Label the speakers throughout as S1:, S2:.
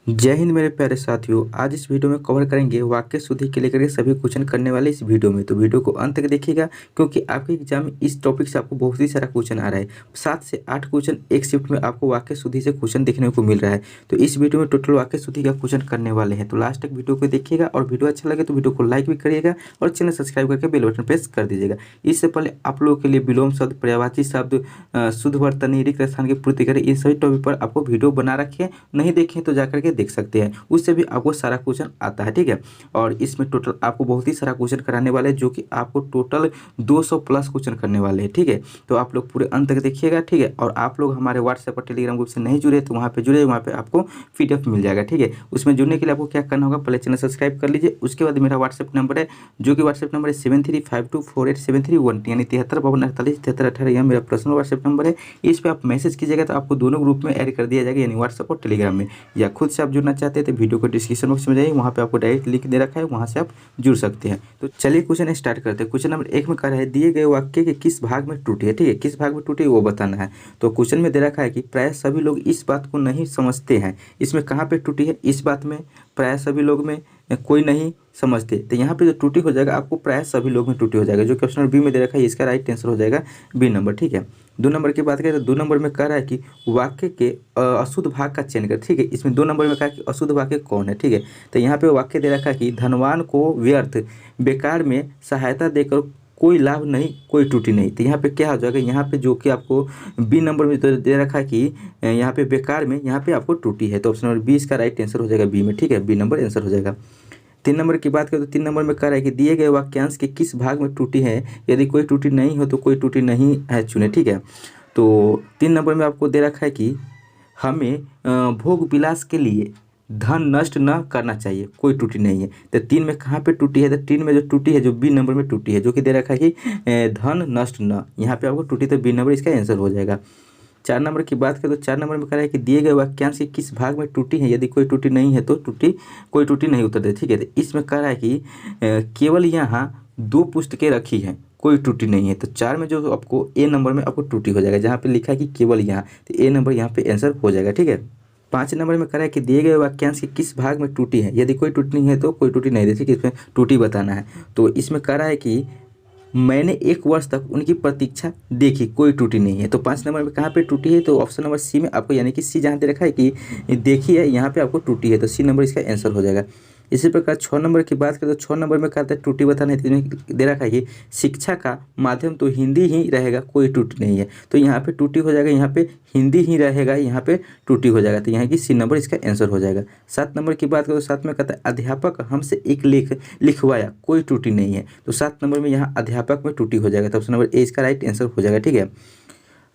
S1: जय हिंद मेरे प्यारे साथियों। आज इस वीडियो में कवर करेंगे वाक्य शुद्धि के लेकर के सभी क्वेश्चन करने वाले इस वीडियो में। तो वीडियो को अंत तक देखिएगा क्योंकि आपके एग्जाम में इस टॉपिक से आपको बहुत ही सारा क्वेश्चन आ रहा है। 7 से 8 क्वेश्चन एक शिफ्ट में आपको वाक्य शुद्धि से क्वेश्चन देखने को मिल रहा है। तो इस वीडियो में टोटल वाक्य शुद्धि का क्वेश्चन करने वाले हैं। तो लास्ट तक वीडियो को देखिएगा और वीडियो अच्छा लगे तो वीडियो को लाइक भी करिएगा और चैनल सब्सक्राइब करके बेल बटन प्रेस कर दीजिएगा। इससे पहले आप लोगों के लिए विलोम शब्द, पर्यायवाची शब्द, शुद्ध वर्तनी, रिक्त स्थान की पूर्ति करें, इन सभी टॉपिक पर आपको वीडियो बना रखे हैं। नहीं देखें तो जाकर के देख सकते हैं, उससे भी आपको सारा क्वेश्चन आता है। ठीक है, और इसमें टोटल आपको बहुत ही सारा क्वेश्चन कराने वाले हैं जो कि आपको टोटल 200 प्लस क्वेश्चन करने वाले हैं। ठीक है, तो आप लोग पूरे अंत तक देखिएगा। ठीक है, और आप लोग हमारे व्हाट्सएप और टेलीग्राम ग्रुप से नहीं जुड़े तो वहाँ पे जुड़े, वहाँ पे आपको PDF मिल जाएगा। ठीक है, उसमें जुड़ने के लिए आपको क्या करना होगा, पहले चैनल सब्सक्राइब कर लीजिए। उसके बाद मेरा व्हाट्सएप नंबर है, जो कि व्हाट्सएप नंबर है 7352487312, यानी 7352487318। यह मेरा पर्सनल व्हाट्सएप नंबर है। इस पर आप मैसेज कीजिएगा तो आपको दोनों ग्रुप में ऐड कर दिया जाएगा, यानी व्हाट्सएप और टेलीग्राम में। या खुद से आप जुड़ना चाहते हैं तो वीडियो को डिस्क्रिप्शन बॉक्स में जाइए, वहाँ पे आपको डायरेक्ट लिंक दे रखा है, वहाँ से आप जुड़ सकते हैं। तो चलिए क्वेश्चन स्टार्ट करते हैं। क्वेश्चन नंबर 1 में कह रहा है दिए गए वाक्य के किस भाग में टूटी है। ठीक है, किस भाग में टूटी है वो बताना है। तो क्वेश्चन में दे रखा है कि प्राय सभी लोग इस बात को नहीं समझते हैं। इसमें कहाँ पे टूटी है, इस बात में, प्राय सभी लोग में कोई नहीं समझते। तो यहाँ पे जो टूटी हो जाएगा आपको प्राय सभी लोग में टूटी हो जाएगा, जो कि ऑप्शन बी में दे रखा है। इसका राइट आंसर हो जाएगा बी नंबर। ठीक है, 2 नंबर की बात करें तो 2 नंबर में कह रहा है कि वाक्य के अशुद्ध भाग का चयन कर। ठीक है, इसमें 2 नंबर में कहा कि अशुद्ध वाक्य कौन है। ठीक है, तो यहाँ पे वाक्य दे रखा है कि धनवान को व्यर्थ बेकार में सहायता देकर कोई लाभ नहीं, कोई त्रुटि नहीं। तो यहाँ पे क्या हो जाएगा, यहाँ पे जो कि आपको बी नंबर में तो दे रखा है कि यहाँ पे बेकार में, यहाँ पे आपको त्रुटि है। तो ऑप्शन नंबर 20 का राइट आंसर हो जाएगा बी में। ठीक है, बी नंबर आंसर हो जाएगा। 3 नंबर की बात करें तो 3 नंबर में कह रहा है कि दिए गए वाक्यांश के किस भाग में त्रुटि है, यदि कोई त्रुटि नहीं हो तो कोई त्रुटि नहीं है चुने। ठीक है, तो 3 नंबर में आपको दे रखा है कि हमें भोग विलास के लिए धन नष्ट न करना चाहिए, कोई त्रुटि नहीं है। तो 3 में कहाँ पे त्रुटि है, तो 3 में जो त्रुटि है, जो बी नंबर में त्रुटि है, जो कि दे रखा है कि धन नष्ट न, यहाँ पे आपको त्रुटि, तो बी नंबर इसका आंसर हो जाएगा। 4 नंबर की बात करें तो 4 नंबर में कह रहा है कि दिए गए वाक्यांश के किस भाग में त्रुटि है, यदि कोई त्रुटि नहीं है तो कोई त्रुटि नहीं उत्तर दे। ठीक है, तो इसमें कह रहा है कि केवल यहाँ 2 पुस्तकें रखी हैं, कोई त्रुटि नहीं है। तो 4 में जो आपको ए नंबर में आपको त्रुटि हो जाएगा, जहाँ पे लिखा है कि केवल यहाँ, तो ए नंबर यहाँ पे आंसर हो जाएगा। ठीक है, 5 नंबर में कह रहा है कि दिए गए वाक्यांश के किस भाग में त्रुटि है, यदि कोई त्रुटि नहीं है तो कोई त्रुटि नहीं दे। ठीक है, इसमें त्रुटि बताना है। तो इसमें कह रहा है कि मैंने 1 वर्ष तक उनकी प्रतीक्षा देखी, कोई त्रुटि नहीं है। तो 5 नंबर में कहाँ पे त्रुटि है, तो ऑप्शन नंबर सी में आपको, यानी कि सी जहाँ दे रखा है कि देखी है, यहाँ पे आपको त्रुटि है, तो सी नंबर इसका आंसर हो जाएगा। इसी प्रकार 6 नंबर की बात करें तो 6 नंबर में कहता है त्रुटि बताना है। इसमें दे रखा है कि शिक्षा का माध्यम तो हिंदी ही रहेगा, कोई त्रुटि नहीं है। तो यहाँ पे त्रुटि हो जाएगा, यहाँ पे हिंदी ही रहेगा, यहाँ पे त्रुटि हो जाएगा, तो यहाँ की सी नंबर इसका आंसर हो जाएगा। 7 नंबर की बात करें तो 7 में कहता है अध्यापक हमसे एक लेख लिखवाया, कोई त्रुटि नहीं है। तो 7 नंबर में यहाँ अध्यापक में त्रुटि हो जाएगा, तो ऑप्शन नंबर ए इसका राइट आंसर हो जाएगा। ठीक है,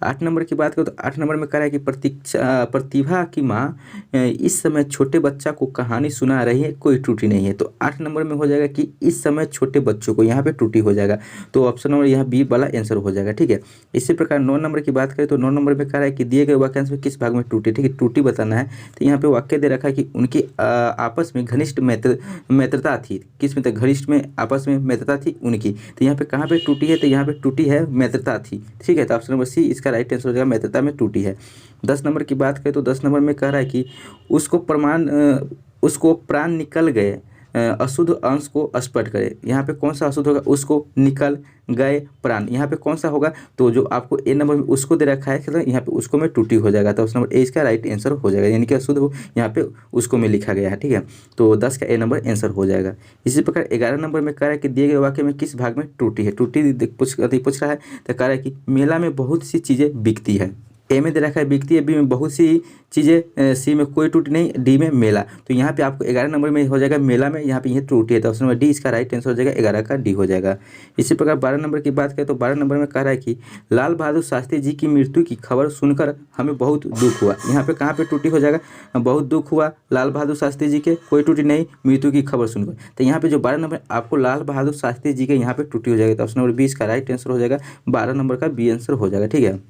S1: 8 नंबर की बात करें तो 8 नंबर में कह रहा है कि प्रतिभा की माँ इस समय छोटे बच्चा को कहानी सुना रही है, कोई त्रुटि नहीं है। तो 8 नंबर में हो जाएगा कि इस समय छोटे बच्चों को, यहाँ पे त्रुटि हो जाएगा, तो ऑप्शन नंबर यहाँ बी वाला आंसर हो जाएगा। ठीक है, इसी प्रकार 9 नंबर की बात करें तो 9 नंबर में कह रहा है कि दिए गए वाक्यांश में किस भाग में त्रुटि। ठीक है, त्रुटि बताना है। तो यहाँ पे वाक्य दे रखा है कि उनकी आपस में घनिष्ठ मित्रता थी, किस में, घनिष्ठ में, आपस में मित्रता थी उनकी। तो यहाँ पे कहाँ पे त्रुटि है, तो यहाँ पे त्रुटि है मित्रता थी। ठीक है, तो ऑप्शन नंबर सी इसका राइट आंसर हो जाएगा, मित्रता में टूटी है। 10 नंबर की बात करें तो 10 नंबर में कह रहा है कि उसको प्राण निकल गए, अशुद्ध अंश को स्पष्ट करे। यहाँ पे कौन सा अशुद्ध होगा, उसको निकल गए प्राण, यहाँ पे कौन सा होगा, तो जो आपको ए नंबर में उसको दे रखा है, तो यहाँ पे उसको में टूटी हो जाएगा, तो ऑप्शन नंबर ए इसका राइट आंसर हो जाएगा, यानी कि अशुद्ध हो यहाँ पे उसको में लिखा गया है। ठीक है, तो 10 का ए नंबर आंसर हो जाएगा। इसी प्रकार 11 नंबर में कह रहा है कि दिए गए वाक्य में किस भाग में टूटी है। टूटी पूछ रहा है, तो कह रहा है कि मेला में बहुत सी चीज़ें बिकती है। ए में दे रखा है बिकती है, बी में बहुत सी चीज़ें, सी में कोई त्रुटि नहीं, डी में मेला। तो यहाँ पे आपको 11 नंबर में हो जाएगा मेला में, यहाँ पे यह त्रुटि है, तो ऑप्शन नंबर डी इसका राइट आंसर हो जाएगा, 11 का डी हो जाएगा। इसी प्रकार 12 नंबर की बात करें तो 12 नंबर में कह रहा है कि लाल बहादुर शास्त्री जी की मृत्यु की खबर सुनकर हमें बहुत दुख हुआ। यहाँ पे कहाँ पे त्रुटि हो जाएगा, बहुत दुख हुआ लाल बहादुर शास्त्री जी के, कोई त्रुटि नहीं, मृत्यु की खबर सुनकर। तो यहाँ पे जो 12 नंबर आपको लाल बहादुर शास्त्री जी के यहाँ पे त्रुटि हो जाएगा, तो ऑप्शन नंबर 20 का राइट आंसर हो जाएगा, 12 नंबर का बी आंसर हो जाएगा। ठीक है,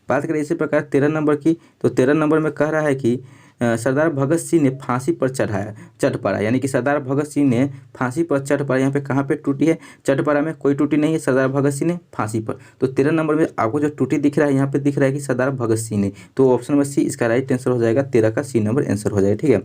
S1: बात करें इसी प्रकार 13 नंबर की, तो 13 नंबर में कह रहा है कि सरदार भगत सिंह ने फांसी पर चढ़ पड़ा, यानी कि सरदार भगत सिंह ने फांसी पर चढ़ पड़ा। यहाँ पे कहाँ पे त्रुटि है, चढ़ पड़ा में कोई त्रुटि नहीं है, सरदार भगत सिंह ने फांसी पर। तो 13 नंबर में आपको जो त्रुटि दिख रहा है, यहाँ पे दिख रहा है कि सरदार भगत सिंह ने, तो ऑप्शन नंबर सी इसका राइट आंसर हो जाएगा, 13 का सी नंबर आंसर हो जाएगा। ठीक है,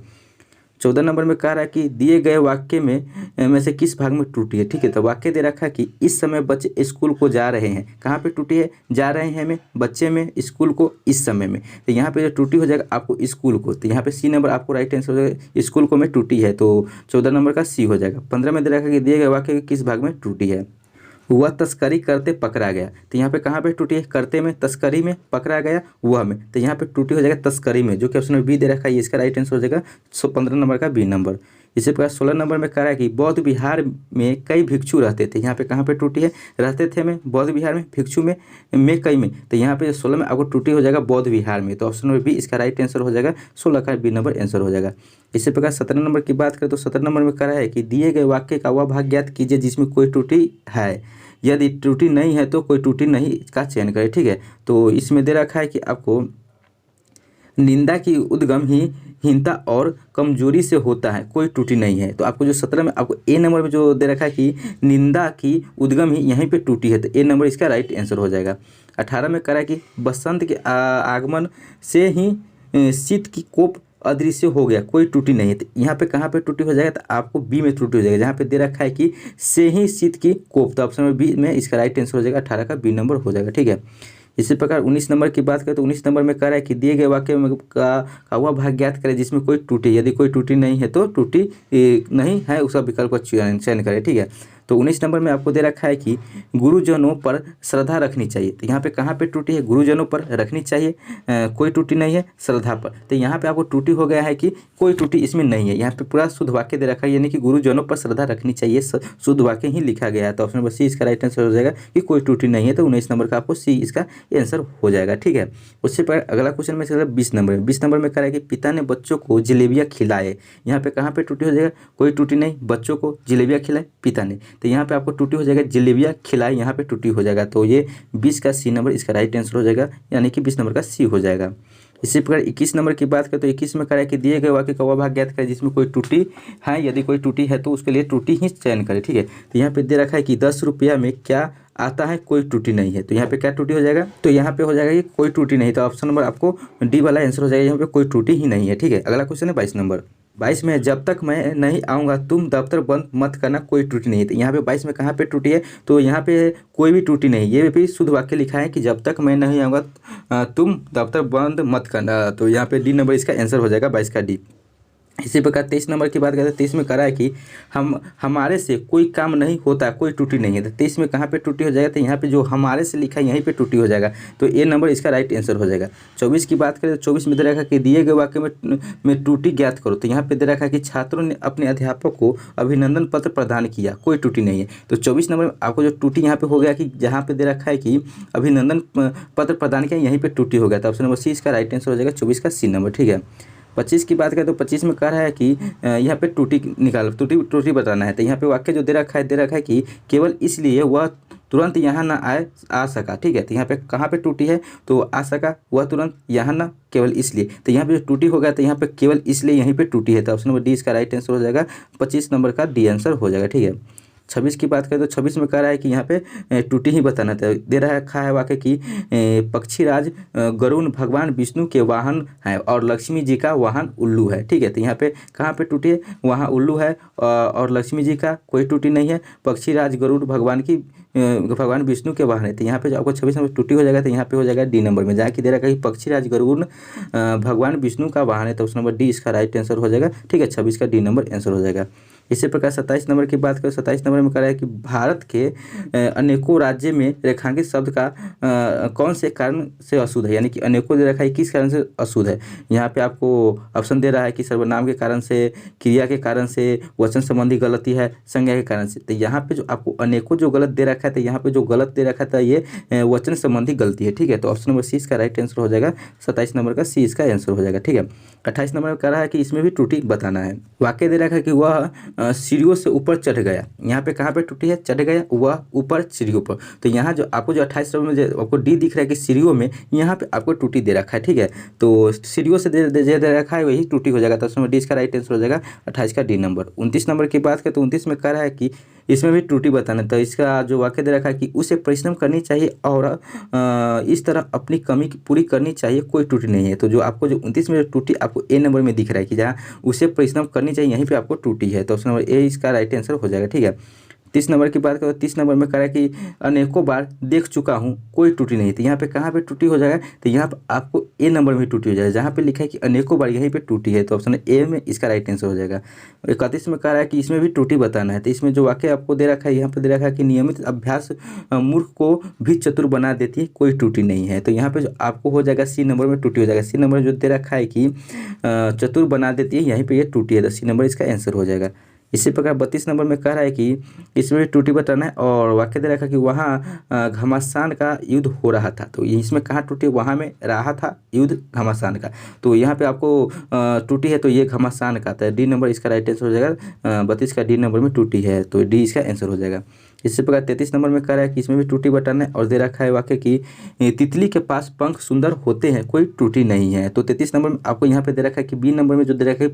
S1: 14 नंबर में कह रहा है कि दिए गए वाक्य में से किस भाग में त्रुटि है। ठीक है, तो वाक्य दे रखा है कि इस समय बच्चे स्कूल को जा रहे हैं। कहाँ पे त्रुटि है? जा रहे हैं में, बच्चे में, स्कूल को, इस समय में। तो यहाँ पे जो त्रुटि हो जाएगा आपको स्कूल को, तो यहाँ पे सी नंबर आपको राइट आंसर हो जाएगा। स्कूल को में त्रुटि है, तो 14 नंबर का सी हो जाएगा। 15 में दे रखा है कि दिए गए वाक्य के किस भाग में त्रुटि है। वह तस्करी करते पकड़ा गया। तो यहाँ पे कहाँ पे त्रुटि है? करते में, तस्करी में, पकड़ा गया वह में। तो यहाँ पे त्रुटि हो जाएगा तस्करी में, जो कि ऑप्शन में बी दे रखा है, इसका राइट आंसर हो जाएगा 15 नंबर का बी नंबर। इसी प्रकार 16 नंबर में कह रहा है कि बौद्ध विहार में कई भिक्षु रहते थे। यहाँ पे कहाँ पे त्रुटि है? रहते थे में, बौद्ध विहार में, भिक्षु में कई में। तो यहाँ पे 16 में आपको त्रुटि हो जाएगा बौद्ध विहार में, तो ऑप्शन में बी इसका राइट आंसर हो जाएगा, 16 का बी नंबर आंसर हो जाएगा। इसी प्रकार 17 नंबर की बात करें तो 17 नंबर में कह रहा है कि दिए गए वाक्य का वह भाग ज्ञात कीजिए जिसमें कोई त्रुटि है। यदि त्रुटि नहीं है तो कोई त्रुटि नहीं का चयन करें। ठीक है, तो इसमें दे रखा है कि आपको निंदा की उद्गम ही हीनता और कमजोरी से होता है, कोई त्रुटि नहीं है। तो आपको जो 17 में आपको ए नंबर में जो दे रखा है कि निंदा की उद्गम ही यहीं पे त्रुटि है, तो ए नंबर इसका राइट आंसर हो जाएगा। 18 में कह रहा है कि बसंत के आगमन से ही शीत की कोप अदृश्य हो गया, कोई त्रुटि नहीं है। तो यहाँ पे कहाँ पे त्रुटि हो जाएगा? तो आपको बी में त्रुटि हो जाएगा, जहाँ पे दे रखा है कि से ही शीत की कोप, तो ऑप्शन में बी में इसका राइट आंसर हो जाएगा, 18 का बी नंबर हो जाएगा। ठीक है, इसी प्रकार 19 नंबर की बात करें तो 19 नंबर में कह रहा है कि दिए गए वाक्य में का वह भाग ज्ञात करें जिसमें कोई त्रुटि, यदि कोई त्रुटि नहीं है तो त्रुटि नहीं है उसका विकल्प का चयन करें। ठीक है, तो 19 नंबर में आपको दे रखा है कि गुरुजनों पर श्रद्धा रखनी चाहिए। तो यहाँ पे कहाँ पे त्रुटि है? गुरुजनों पर रखनी चाहिए, कोई त्रुटि नहीं है, श्रद्धा पर। तो यहाँ पे आपको त्रुटि हो गया है कि कोई त्रुटि इसमें नहीं है। यहाँ पे पूरा शुद्ध वाक्य दे रखा है, यानी कि गुरुजनों पर श्रद्धा रखनी चाहिए, शुद्ध वाक्य ही लिखा गया है। तो ऑप्शन नंबर सी इसका राइट आंसर हो जाएगा कि कोई त्रुटि नहीं है, तो 19 नंबर का आपको सी इसका आंसर हो जाएगा। ठीक है, उससे पर अगला क्वेश्चन में चला 20 नंबर में। 20 नंबर में कह रहा है कि पिता ने बच्चों को जलेबियाँ खिलाए। यहाँ पे कहाँ पे त्रुटि हो जाएगा? कोई त्रुटि नहीं, बच्चों को जलेबियाँ खिलाए पिता ने। तो यहाँ पे आपको त्रुटि हो जाएगा जलेबियाँ खिलाए, यहाँ पे त्रुटि हो जाएगा, तो ये 20 का सी नंबर इसका राइट आंसर हो जाएगा, यानी कि 20 नंबर का सी हो जाएगा। इसी प्रकार 21 नंबर की बात करें तो 21 में कह रहा है कि दिए गए वाक्य का वह भाग ज्ञात करें जिसमें कोई त्रुटि है, यदि कोई त्रुटि है तो उसके लिए त्रुटि ही चयन करें। ठीक है, तो यहाँ पे दे रखा है कि 10 रुपया में क्या आता है, कोई त्रुटि नहीं है। तो यहाँ पे क्या त्रुटि हो जाएगा? तो यहाँ पे हो जाएगा कि कोई त्रुटि नहीं, तो ऑप्शन नंबर आपको डी वाला आंसर हो जाएगा, यहाँ पे कोई त्रुटि ही नहीं है। ठीक है, अगला क्वेश्चन है 22 नंबर। 22 में जब तक मैं नहीं आऊँगा तुम दफ्तर बंद मत करना, कोई त्रुटि नहीं है। तो यहाँ पे 22 में कहाँ पे त्रुटि है? तो यहाँ पे कोई भी त्रुटि नहीं, ये भी शुद्ध वाक्य लिखा है कि जब तक मैं नहीं आऊँगा तुम दफ्तर बंद मत करना, तो यहाँ पे डी नंबर इसका आंसर हो जाएगा, 22 का डी। इसी प्रकार 23 नंबर की बात करते हैं। 23 में कह रहा है कि हमारे से कोई काम नहीं होता, कोई त्रुटि नहीं है। तो 23 में कहाँ पे त्रुटि हो जाएगा? तो यहाँ पे जो हमारे से लिखा है यहीं पे त्रुटि हो जाएगा, तो ए नंबर इसका राइट आंसर हो जाएगा। 24 की बात करें तो 24 में दे रखा है कि दिए गए वाक्य में त्रुटि ज्ञात करो। तो यहाँ पे दे रखा है कि छात्रों ने अपने अध्यापक को अभिनंदन पत्र प्रदान किया, कोई त्रुटि नहीं है। तो 24 नंबर में आपको जो त्रुटि यहाँ पे हो गया कि जहाँ पे दे रखा है कि अभिनंदन पत्र प्रदान किया, यहीं पे त्रुटि हो गया, तो ऑप्शन नंबर सी इसका राइट आंसर हो जाएगा, 24 का सी नंबर। ठीक है, 25 की बात करें तो 25 में कह रहा है कि यहाँ पे त्रुटि बताना है। तो यहाँ पे वाक्य जो दे रखा है कि केवल इसलिए वह तुरंत यहाँ ना आ सका। ठीक है, तो यहाँ पे कहाँ पे त्रुटि है? तो आ सका, वह तुरंत यहाँ ना, केवल इसलिए। तो यहाँ पे जो त्रुटि हो गया तो यहाँ पे केवल इसलिए यहीं पे त्रुटि है, तो ऑप्शन नंबर डी इसका राइट आंसर हो जाएगा, 25 नंबर का डी आंसर हो जाएगा। ठीक है, 26 की बात करें तो 26 में कह रहा है कि यहाँ पे त्रुटि ही बताना था। दे रखा है वाक्य कि पक्षीराज गरुड़ भगवान विष्णु के वाहन है और लक्ष्मी जी का वाहन उल्लू है। ठीक है, तो यहाँ पे कहाँ पे त्रुटि है? वहाँ उल्लू है और लक्ष्मी जी का कोई त्रुटि नहीं है। पक्षीराज गरुड़ भगवान विष्णु के वाहन है, तो यहाँ पे जो आपको 26 नंबर त्रुटि हो जाएगा, तो यहाँ पे हो जाएगा डी नंबर में, जहाँ की दे रखा है कि पक्षीराज गरुड़ भगवान विष्णु का वाहन है, तो उस नंबर डी इसका राइट आंसर हो जाएगा। ठीक है, 26 का डी नंबर आंसर हो जाएगा। इसी प्रकार 27 नंबर की बात करें, 27 नंबर में कह रहा है कि भारत के अनेकों राज्य में रेखांकित शब्द का कौन से कारण से अशुद्ध है, यानी कि अनेकों दे रखा है किस कारण से अशुद्ध है। यहाँ पे आपको ऑप्शन दे रहा है कि सर्वनाम के कारण से, क्रिया के कारण से, वचन संबंधी गलती है, संज्ञा के कारण से। तो यहाँ पे जो आपको अनेकों जो गलत दे रखा है, तो यहाँ पे जो गलत दे रखा था ये वचन संबंधी गलती है। ठीक है, तो ऑप्शन नंबर सी इसका राइट आंसर हो जाएगा, 27 नंबर का सी इसका आंसर हो जाएगा। ठीक है, 28 नंबर में कह रहा है कि इसमें भी त्रुटि बताना है। वाक्य दे रखा है कि वह सीढ़ियों से ऊपर चढ़ गया। यहाँ पे कहाँ पे त्रुटि है? चढ़ गया, वह ऊपर सीढ़ियों पर। तो यहाँ जो आपको जो 28 नंबर में जो आपको डी दिख रहा है कि सीढ़ियों में, यहाँ पे आपको त्रुटि दे रखा है। ठीक है, तो सीढ़ियों से दे रखा है वही त्रुटि हो जाएगा, तो उसमें डी इसका राइट आंसर हो जाएगा, 28 का डी नंबर। 29 नंबर की बात करें तो 29 में कह रहा है कि इसमें भी त्रुटि बताना। तो इसका जो वाक्य दे रखा है कि उसे परिश्रम करनी चाहिए और इस तरह अपनी कमी पूरी करनी चाहिए, कोई त्रुटि नहीं है। तो जो आपको जो 29 में जो त्रुटि आपको ए नंबर में दिख रहा है कि जहाँ उसे परिश्रम करनी चाहिए यहीं पे आपको त्रुटि है, तो ऑप्शन नंबर ए इसका राइट आंसर हो जाएगा। ठीक है, 30 नंबर की बात करें तो 30 नंबर में कह रहा है कि अनेकों बार देख चुका हूँ, कोई त्रुटि नहीं थी। यहाँ पे कहाँ पे त्रुटि हो जाएगा, तो यहाँ पे आपको ए नंबर में त्रुटि हो जाएगा, जहाँ पे लिखा है कि अनेकों बार यहीं पे त्रुटि है, तो ऑप्शन ए में इसका राइट आंसर हो जाएगा। 31 में कह रहा है कि इसमें भी त्रुटि बताना है, तो इसमें जो वाक्य आपको दे रखा है यहाँ पे दे रखा है कि नियमित अभ्यास मूर्ख को भी चतुर बना देती है, कोई त्रुटि नहीं है। तो यहाँ पे जो आपको हो जाएगा सी नंबर में त्रुटि हो जाएगा। सी नंबर जो दे रखा है कि चतुर बना देती है, यहीं पर ये त्रुटि है, तो सी नंबर इसका आंसर हो जाएगा। इसी प्रकार 32 नंबर में कह रहा है कि इसमें भी त्रुटि बताना है और वाक्य दे रखा है कि वहाँ घमासान का युद्ध हो रहा था, तो इसमें कहाँ त्रुटि, वहाँ में रहा था युद्ध घमासान का, तो यहाँ पे आपको त्रुटि है तो ये घमासान का, तो डी नंबर इसका राइट आंसर हो जाएगा। 32 का डी नंबर में त्रुटि है, तो डी इसका आंसर हो जाएगा। इसी प्रकार 33 नंबर में कह रहा है कि इसमें भी त्रुटि बताना है और दे रखा है वाक्य की तितली के पास पंख सुंदर होते हैं, कोई त्रुटि नहीं है। तो 33 नंबर में आपको यहाँ पे दे रखा है कि बी नंबर में जो दे रखा है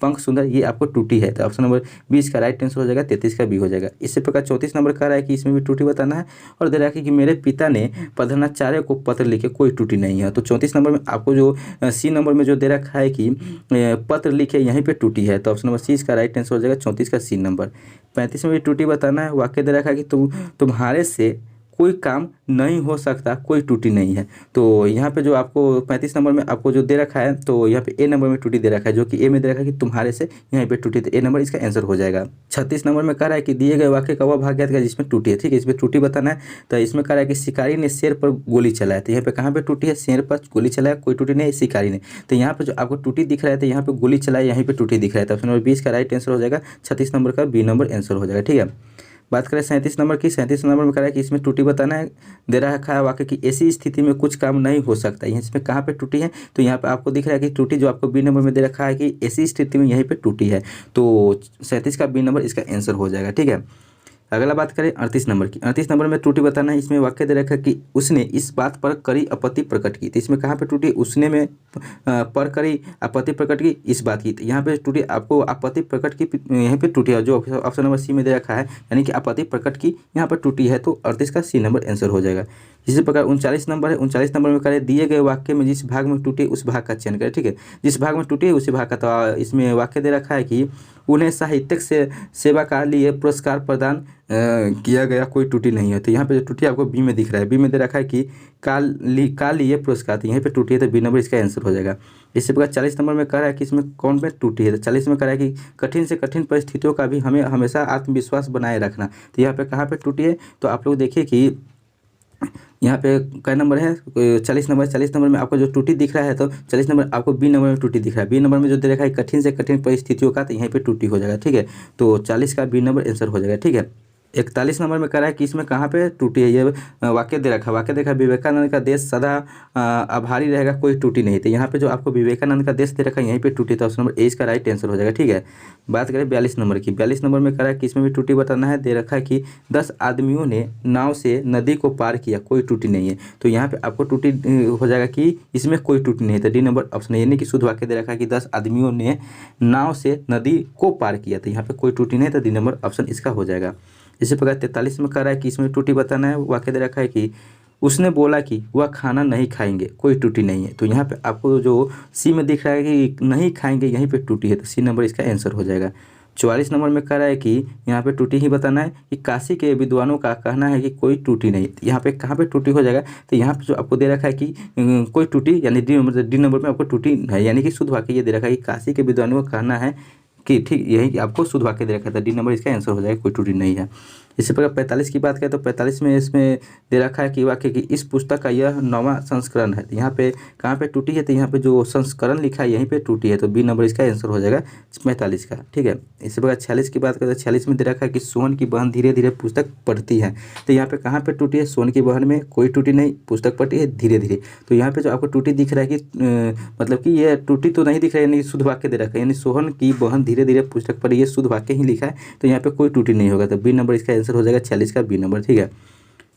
S1: पंख सुंदर, ये आपको त्रुटि है, तो ऑप्शन नंबर 20 का राइट आंसर हो जाएगा, 33 का बी हो जाएगा। इसी प्रकार 34 नंबर कह रहा है कि इसमें भी त्रुटि बताना है और दे रखा है कि मेरे पिता ने प्रधानाचार्य को पत्र लिखे, कोई त्रुटि नहीं है। तो 34 नंबर में आपको जो सी नंबर में जो दे रखा है कि पत्र लिखे, यहीं पे त्रुटि है, तो ऑप्शन नंबर सी इसका राइट आंसर हो जाएगा, 34 का सी नंबर। 35 में भी त्रुटि बताना है, वाक्य दे रखा है कि तुम्हारे से कोई काम नहीं हो सकता, कोई त्रुटि नहीं है। तो यहाँ पे जो आपको 35 नंबर में आपको जो दे रखा है, तो यहाँ पे ए नंबर में त्रुटि दे रखा है, जो कि ए में दे रखा है कि तुम्हारे से, यहाँ पे त्रुटि, तो ए नंबर इसका आंसर हो जाएगा। 36 नंबर में कह रहा है कि दिए गए वाक्य का वह भाग ज्ञात करें जिसमें त्रुटि है। ठीक है, इसमें त्रुटि बताना है, तो इसमें कह रहा है कि शिकारी ने शेर पर गोली चलाया, तो यहाँ पे कहाँ पे त्रुटि है, शेर पर गोली चलाया, कोई त्रुटि नहीं, शिकारी ने। तो यहाँ पे जो आपको त्रुटि दिख रहा है, तो यहाँ पे गोली चलाया, यहीं पे त्रुटि दिख रहा है, तो ऑप्शन नंबर 20 का राइट आंसर हो जाएगा। 36 नंबर का बी नंबर आंसर हो जाएगा। ठीक है, बात करें 37 नंबर की। 37 नंबर में कह रहा है कि इसमें त्रुटि बताना है, दे रखा है वाक्य की ऐसी स्थिति में कुछ काम नहीं हो सकता, यहाँ इसमें कहाँ पे त्रुटि है, तो यहाँ पे आपको दिख रहा है कि त्रुटि जो आपको बी नंबर में दे रखा है कि ऐसी स्थिति में यहीं पे त्रुटि है, तो 37 का बी नंबर इसका आंसर हो जाएगा। ठीक है, अगला बात करें 38 नंबर की। 38 नंबर में त्रुटि बताना है, इसमें वाक्य दे रखा है कि उसने इस बात पर कड़ी आपत्ति प्रकट की, तो इसमें कहाँ पे त्रुटि, उसने में पर कड़ी आपत्ति प्रकट की इस बात की, तो यहाँ पे त्रुटि आपको आपत्ति प्रकट की, यहाँ पे त्रुटि है, जो ऑप्शन नंबर सी में दे रखा है, यानी कि आपत्ति प्रकट की यहाँ पर त्रुटि है, तो 38 का सी नंबर आंसर हो जाएगा। इसी प्रकार 39 नंबर है। 39 नंबर में करें दिए गए वाक्य में जिस भाग में टूटे उस भाग का चयन करें। ठीक है, जिस भाग में टूटे उसी भाग का, तो इसमें वाक्य दे रखा है कि उन्हें साहित्यिक से सेवा के लिए पुरस्कार प्रदान किया गया, कोई त्रुटि नहीं है। तो यहाँ पे जो त्रुटि आपको बी में दिख रहा है, बी में दे रखा है कि का लिए पुरस्कार, तो यहाँ पे त्रुटि है, तो बी नंबर इसका आंसर हो जाएगा। इसी प्रकार 40 नंबर में कह रहा है कि इसमें कौन पे त्रुटि है, तो 40 में कह रहा है कि कठिन से कठिन परिस्थितियों का भी हमें हमेशा आत्मविश्वास बनाए रखना, तो यहाँ पे कहाँ पे त्रुटि है, तो आप लोग देखिए कि यहाँ पे क्या नंबर है 40 नंबर। 40 नंबर में आपको जो त्रुटि दिख रहा है, तो 40 नंबर आपको बी नंबर में त्रुटि दिख रहा है, बी नंबर में जो दे रखा है कठिन से कठिन परिस्थितियों का, तो यहीं पे त्रुटि हो जाएगा। ठीक है, तो 40 का बी नंबर आंसर हो जाएगा। ठीक है, 41 नंबर में कह रहा है कि इसमें कहाँ पे त्रुटि है, ये वाक्य दे रखा है, वाक्य देखा विवेकानंद का देश सदा आभारी रहेगा, कोई त्रुटि नहीं, तो यहाँ पे जो आपको विवेकानंद का देश दे रखा है यहीं पे त्रुटि, तो ऑप्शन नंबर ए इसका राइट आंसर हो जाएगा। ठीक है, बात करें 42 नंबर की। 42 नंबर में कह रहा है कि इसमें भी त्रुटि बताना है, दे रखा है कि 10 आदमियों ने नाव से नदी को पार किया, कोई त्रुटि नहीं है, तो यहाँ पे आपको त्रुटि हो जाएगा कि इसमें कोई त्रुटि नहीं है, तो डी नंबर ऑप्शन, यानी कि शुद्ध वाक्य दे रखा है कि 10 आदमियों ने नाव से नदी को पार किया, तो यहाँ पे कोई त्रुटि नहीं है, तो डी नंबर ऑप्शन इसका हो जाएगा। इसी प्रकार 43 में कह रहा है कि इसमें त्रुटि बताना है, वाक्य दे रखा है कि उसने बोला कि वह खाना नहीं खाएंगे, कोई त्रुटि नहीं है, तो यहाँ पे आपको जो सी में दिख रहा है कि नहीं खाएंगे, यहीं पे त्रुटि है, तो सी नंबर इसका आंसर हो जाएगा। 44 नंबर में कह रहा है कि यहाँ पे त्रुटि ही बताना है कि काशी के विद्वानों का कहना है कि कोई त्रुटि नहीं, तो यहाँ पे कहाँ पे त्रुटि हो जाएगा, तो यहाँ पे जो आपको दे रखा है कि कोई त्रुटि, यानी डी नंबर में आपको त्रुटि है, यानी कि शुद्ध वाक्य ये दे रखा है कि काशी के विद्वानों का कहना है कि, ठीक यही आपको शुद्ध वाक्य दे रखा था, डी नंबर इसका आंसर हो जाएगा, कोई त्रुटि नहीं है। इसी प्रकार 45 की बात करें तो 45 में इसमें दे रखा है कि वाक्य की इस पुस्तक का यह 9वां संस्करण है, तो यहाँ पे कहाँ पे त्रुटि है, तो यहाँ पे जो संस्करण लिखा है यहीं पे त्रुटि है, तो बी नंबर इसका आंसर हो जाएगा 45 का। ठीक है, इसी प्रकार 46 की बात करें तो 46 में दे रखा है कि सोहन की बहन धीरे धीरे पुस्तक पढ़ती है, तो यहाँ पे कहाँ पे त्रुटि है, सोहन की बहन में कोई त्रुटि नहीं, पुस्तक पढ़ती है धीरे धीरे, तो यहाँ पे जो आपको त्रुटि दिख रहा है कि मतलब कि ये त्रुटि तो नहीं दिख रहा है, यानी शुद्ध वाक्य दे रखा है, यानी सोहन की बहन धीरे धीरे पुस्तक पढ़ी, ये शुद्ध वाक्य ही लिखा है, तो यहाँ पे कोई त्रुटि नहीं होगा, तो बी नंबर इसका आंसर हो जाएगा 46 का बी नंबर। ठीक है,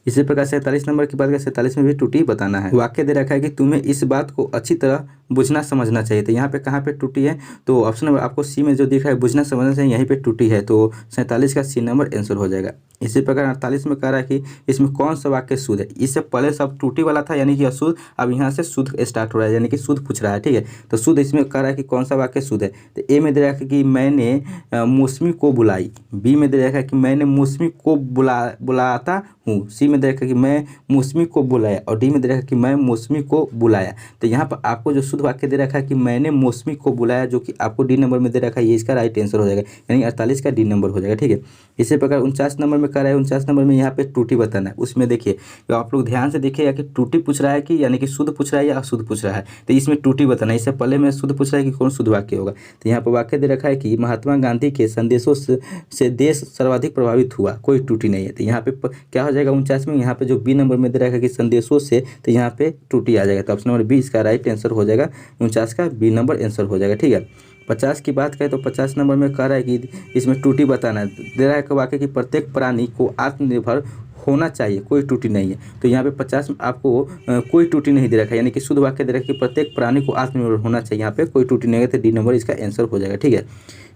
S1: इसी प्रकार 47 नंबर की बात करें, 47 में भी त्रुटि बताना है, वाक्य दे रखा है कि तुम्हें इस बात को अच्छी तरह बुझना समझना चाहिए। तो यहाँ पे कहाँ पे त्रुटि है, तो ऑप्शन नंबर आपको सी में जो दिख रहा है बुझना समझना चाहिए, यहीं पे त्रुटि है। तो 47 का सी नंबर आंसर हो जाएगा। इसी प्रकार 48 में कह रहा है कि इसमें कौन सा वाक्य शुद्ध है। इससे पहले सब त्रुटि वाला था यानी कि अशुद्ध, अब यहाँ से शुद्ध स्टार्ट हो रहा है यानी कि शुद्ध पूछ रहा है। ठीक है, तो शुद्ध इसमें कह रहा है कि कौन सा वाक्य शुद्ध है। तो ए में दे रखा है कि मैंने मौसमी को बुलाई, बी में दे रखा है कि मैंने मौसमी को बुलाता हूँ, सी में दे रखा है कि मैं मौसमी को बुलाया, और डी में दे रखा है कि मैं मौसमी को बुलाया। तो यहाँ पर आपको जो शुद्ध वाक्य दे रखा है कि मैंने मौसमी को बुलाया, जो कि आपको डी नंबर में दे रखा है, ये इसका राइट आंसर हो जाएगा, यानी 48 का डी नंबर हो जाएगा। ठीक है, इसी प्रकार 49 नंबर में कर रहा है, 49 नंबर में यहाँ पे त्रुटि बताना है। उसमें देखिए तो आप लोग ध्यान से देखिएगा कि त्रुटि पूछ रहा है कि यानी कि शुद्ध पूछ रहा है या अशुद्ध पूछ रहा है। तो इसमें त्रुटि बताना है, इससे पहले में शुद्ध पूछ रहा है कि कौन शुद्ध वाक्य होगा। तो यहाँ पर वाक्य दे रखा है कि महात्मा गांधी के संदेशों से देश सर्वाधिक प्रभावित हुआ, कोई त्रुटि नहीं है। तो यहाँ पे क्या हो जाएगा 49 में, यहाँ पे जो बी नंबर में दे रखा है कि संदेशों से, तो यहाँ पे त्रुटि आ जाएगा। तो ऑप्शन नंबर बी इसका राइट आंसर हो जाएगा, 49 का बी नंबर आंसर हो जाएगा। ठीक है, 50 की बात करें तो 50 नंबर में कह रहा है कि इसमें त्रुटि बताना है। दे रहा है कि वाक्य कि प्रत्येक प्राणी को आत्मनिर्भर होना चाहिए, कोई त्रुटि नहीं है। तो यहाँ पे 50 में आपको कोई त्रुटि नहीं दे रखा है, यानी कि शुद्ध वाक्य दे रखा है कि प्रत्येक प्राणी को आत्मनिर्भर होना चाहिए, यहाँ पे कोई त्रुटि नहीं है। तो डी नंबर इसका आंसर हो जाएगा। ठीक है,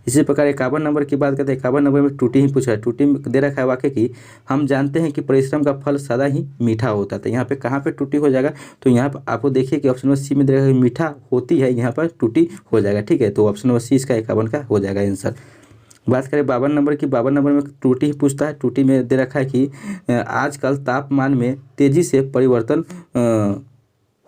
S1: इसी प्रकार 51 नंबर की बात करते हैं। 51 नंबर में त्रुटि ही पूछा है। त्रुटि में दे रखा है वाक्य कि हम जानते हैं कि परिश्रम का फल सदा ही मीठा होता है। तो यहाँ पे कहाँ पे त्रुटि हो जाएगा, तो यहाँ पर आपको देखिए कि ऑप्शन नंबर सी में दे रखा है मीठा होती है, यहाँ पर त्रुटि हो जाएगा। ठीक है, तो ऑप्शन नंबर सी इसका 51 का हो जाएगा आंसर। बात करें 52 नंबर की, 52 नंबर में त्रुटि ही पूछता है। त्रुटि में दे रखा है कि आजकल तापमान में तेजी से परिवर्तन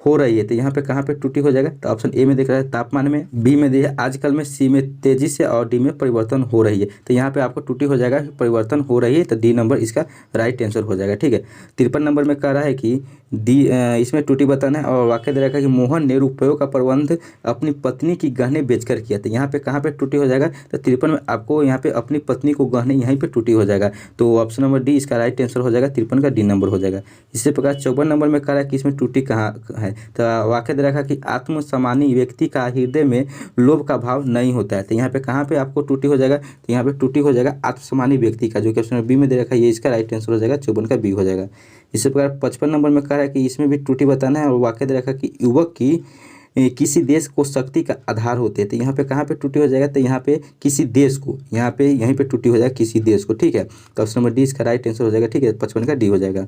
S1: हो रही है। तो यहाँ पे कहाँ पे त्रुटि हो जाएगा, तो ऑप्शन ए में दिख रहा है तापमान में, बी में दिया आजकल में, सी में तेजी से, और डी में परिवर्तन हो रही है। तो यहाँ पे आपको त्रुटि हो जाएगा परिवर्तन हो रही है, तो डी नंबर इसका राइट आंसर हो जाएगा। ठीक है, 53 नंबर में कह रहा है कि इसमें त्रुटि बताना है, और वाक्य दे रखा है कि मोहन ने रुपयों का प्रबंध अपनी पत्नी की गहने बेचकर किया। तो यहाँ पे कहाँ पे त्रुटि हो जाएगा, तो 53 में आपको यहाँ पे अपनी पत्नी को गहने, यहीं पे त्रुटि हो जाएगा। तो ऑप्शन नंबर डी इसका राइट आंसर हो जाएगा, 53 का डी नंबर हो जाएगा। इसी प्रकार 54 नंबर में कह रहा है कि इसमें त्रुटि कहाँ है, तो वाक्य दे रखा कि आत्मसम्मानी व्यक्ति का हृदय में लोभ का भाव नहीं होता है। तो यहाँ पे कहाँ पे आपको त्रुटि हो जाएगा, तो यहाँ पे त्रुटि हो जाएगा आत्मसम्मानी व्यक्ति का, जो कि ऑप्शन बी में दे रखा है, ये इसका राइट आंसर हो जाएगा, 54 का बी हो जाएगा। इसी प्रकार 55 नंबर में कह रहा है कि इसमें भी त्रुटि बताना है, और वाक्य दे रखा कि युवक की किसी देश को शक्ति का आधार होते हैं। तो यहाँ पे कहाँ पे त्रुटि हो जाएगा, तो यहाँ पे किसी देश को, यहाँ पे यहीं पे त्रुटि हो जाएगा किसी देश को। ठीक है, तो ऑप्शन नंबर डी इसका राइट आंसर हो जाएगा। ठीक है, 55 का डी हो जाएगा।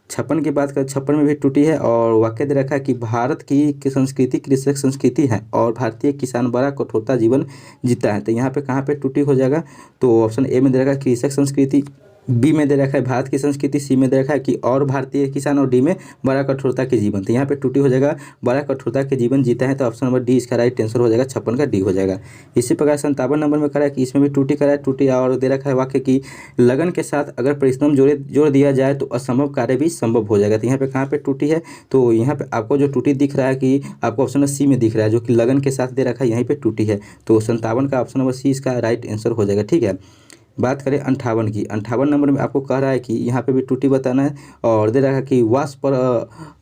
S1: 56 की बात करें, 56 में भी त्रुटि है, और वाक्य दे रखा है कि भारत की संस्कृति कृषक संस्कृति है, और भारतीय किसान बड़ा कठोरता जीवन जीता है। तो यहाँ पे कहाँ पे त्रुटि हो जाएगा, तो ऑप्शन ए में दे रखा है कृषक संस्कृति, बी में दे रखा है भारत की संस्कृति, सी में दे रखा है कि और भारतीय किसान, और डी में बड़ा कठोरता के जीवन। तो यहाँ पे त्रुटि हो जाएगा बड़ा कठोरता के जीवन जीता है। तो ऑप्शन नंबर डी इसका राइट आंसर हो जाएगा, 56 का डी हो जाएगा। इसी प्रकार 57 नंबर में करा है कि इसमें भी त्रुटि करा है, त्रुटि और दे रखा है वाक्य की लगन के साथ अगर परिश्रम जोड़ दिया जाए तो असंभव कार्य भी संभव हो जाएगा। तो यहाँ पे कहाँ पे त्रुटि है, तो यहाँ पे आपको जो त्रुटि दिख रहा है कि आपको ऑप्शन नंबर सी में दिख रहा है, जो कि लगन के साथ दे रखा है, यहीं पे त्रुटि है। तो 57 का ऑप्शन नंबर सी इसका राइट आंसर हो जाएगा। ठीक है, बात करें 58 की, 58 नंबर में आपको कह रहा है कि यहाँ पे भी त्रुटि बताना है, और दे रहा है कि वास पर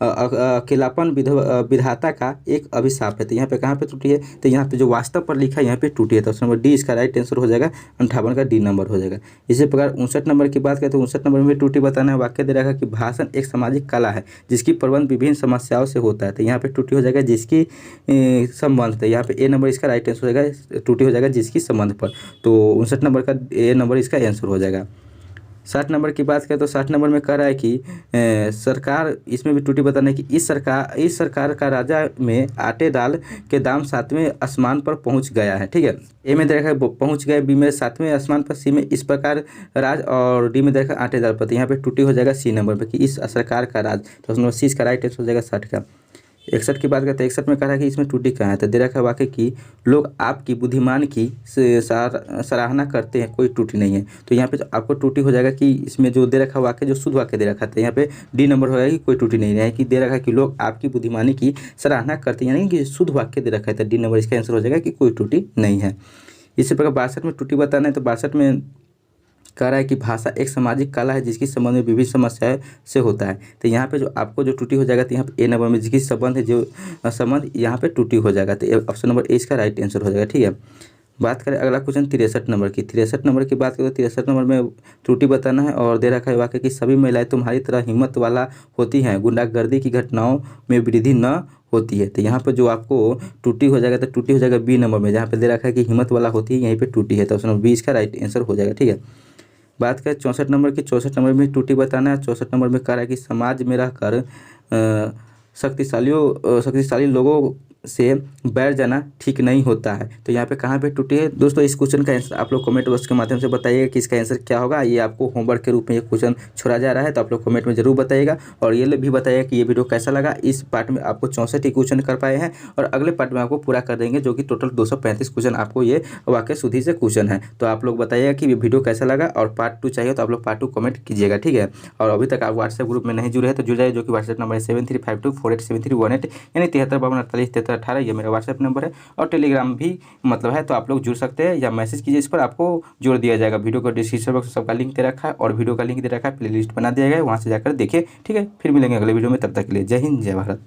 S1: अकेलापन विधाता का एक अभिशाप है। तो यहाँ पे कहाँ पे त्रुटि है, तो यहाँ पे जो वास्तव पर लिखा है यहाँ पे त्रुटि है। तो ऑप्शन नंबर डी इसका राइट आंसर हो जाएगा, 58 का डी नंबर हो जाएगा। इसी प्रकार 59 नंबर की बात करें तो 59 नंबर में त्रुटि बताना है। वाक्य दे रहा है कि भाषण एक सामाजिक कला है जिसकी प्रबंध विभिन्न समस्याओं से होता है। तो यहाँ पे त्रुटि हो जाएगा जिसकी संबंध है, यहाँ पे ए नंबर इसका राइट आंसर हो जाएगा, त्रुटि हो जाएगा जिसकी संबंध पर। तो 59 नंबर का ए नंबर इसका आंसर हो जाएगा। 60 नंबर की बात करें तो 60 नंबर में कह रहा है कि सरकार, इसमें भी त्रुटि बताना है कि इस सरकार का राजा में आटे दाल के दाम 7वें आसमान पर पहुंच गया है। ठीक है, ए में देखा पहुंच गए, बी में 7वें आसमान पर, सी में इस प्रकार राज, और डी में देखा आटे दाल पर। यहाँ पे त्रुटि हो जाएगा सी नंबर पर कि इस सरकार का राज। तो सी इसका राइट आंसर हो जाएगा 60 का। 61 की बात करते हैं, 61 में कहा है कि इसमें त्रुटि कहाँ है, तो दे रखा है वाक्य कि लोग आपकी बुद्धिमान की सराहना करते हैं, कोई त्रुटि नहीं है। तो यहाँ पे जो आपको त्रुटि हो जाएगा कि इसमें जो दे रखा वाक्य जो शुद्ध वाक्य दे रखा था, यहाँ पे डी नंबर हो जाएगा कि कोई त्रुटि नहीं है, कि दे रखा है कि लोग आपकी बुद्धिमानी की सराहना करते हैं, यानी कि शुद्ध वाक्य दे रखा है। तो डी नंबर इसका आंसर हो जाएगा कि कोई त्रुटि नहीं है। इसी प्रकार 62 में त्रुटि बताना है, तो 62 में कह रहा है कि भाषा एक सामाजिक कला है जिसकी संबंध में विभिन्न समस्याएं से होता है। तो यहाँ पे जो आपको जो त्रुटि हो जाएगा, तो यहाँ पे ए नंबर में जिसकी संबंध है, जो संबंध यहाँ पे त्रुटि हो जाएगा। तो ऑप्शन नंबर ए इसका राइट आंसर हो जाएगा। ठीक है, बात करें अगला क्वेश्चन 63 नंबर की। 63 नंबर की बात करें तो 63 नंबर में त्रुटि बताना है और दे रखा है वाक्य कि सभी महिलाएं तुम्हारी तरह हिम्मत वाला होती हैं, गुंडागर्दी की घटनाओं में वृद्धि न होती है। तो यहाँ पर जो आपको त्रुटि हो जाएगा तो त्रुटि हो जाएगा बी नंबर में, जहाँ पे दे रखा है कि हिम्मत वाला होती है, यहीं पे त्रुटि है, तो ऑप्शन नंबर बी इसका राइट आंसर हो जाएगा। ठीक है, बात करें 64 नंबर की। 64 नंबर में त्रुटि बताना है। 64 नंबर में कह रहा है कि समाज में रहकर शक्तिशाली लोगों से बैठ जाना ठीक नहीं होता है। तो यहाँ पे कहाँ पे त्रुटि है दोस्तों? इस क्वेश्चन का आंसर आप लोग कमेंट बॉक्स के माध्यम से बताइएगा कि इसका आंसर क्या होगा। ये आपको होमवर्क के रूप में ये क्वेश्चन छोड़ा जा रहा है, तो आप लोग कमेंट में जरूर बताइएगा। और ये भी बताइएगा कि ये वीडियो कैसा लगा। इस पार्ट में आपको 64 ही क्वेश्चन कर पाए हैं और अगले पार्ट में आपको पूरा कर देंगे, जो कि टोटल 235 क्वेश्चन आपको ये वाक्य शुद्धि से क्वेश्चन है। तो आप लोग बताइएगा कि ये वीडियो कैसा लगा, और पार्ट 2 चाहिए तो आप लोग पार्ट 2 कमेंट कीजिएगा। ठीक है, और अभी तक आप व्हाट्सएप ग्रुप में नहीं जुड़े हैं तो जुड़ जाइए, जो कि व्हाट्सएप नंबर है 7352487318, यानी 7352487318। ये मेरा व्हाट्सएप नंबर है। और टेलीग्राम भी मतलब है, तो आप लोग जुड़ सकते हैं या मैसेज कीजिए, इस पर आपको जोड़ दिया जाएगा। वीडियो को डिस्क्रिप्शन बॉक्स में सबका लिंक दे रखा है और वीडियो का लिंक दे रखा है, प्लेलिस्ट बना दिया गया है, वहाँ से जाकर देखिए। ठीक है, फिर मिलेंगे अगले वीडियो में, तब तक के लिए जय हिंद जय भारत।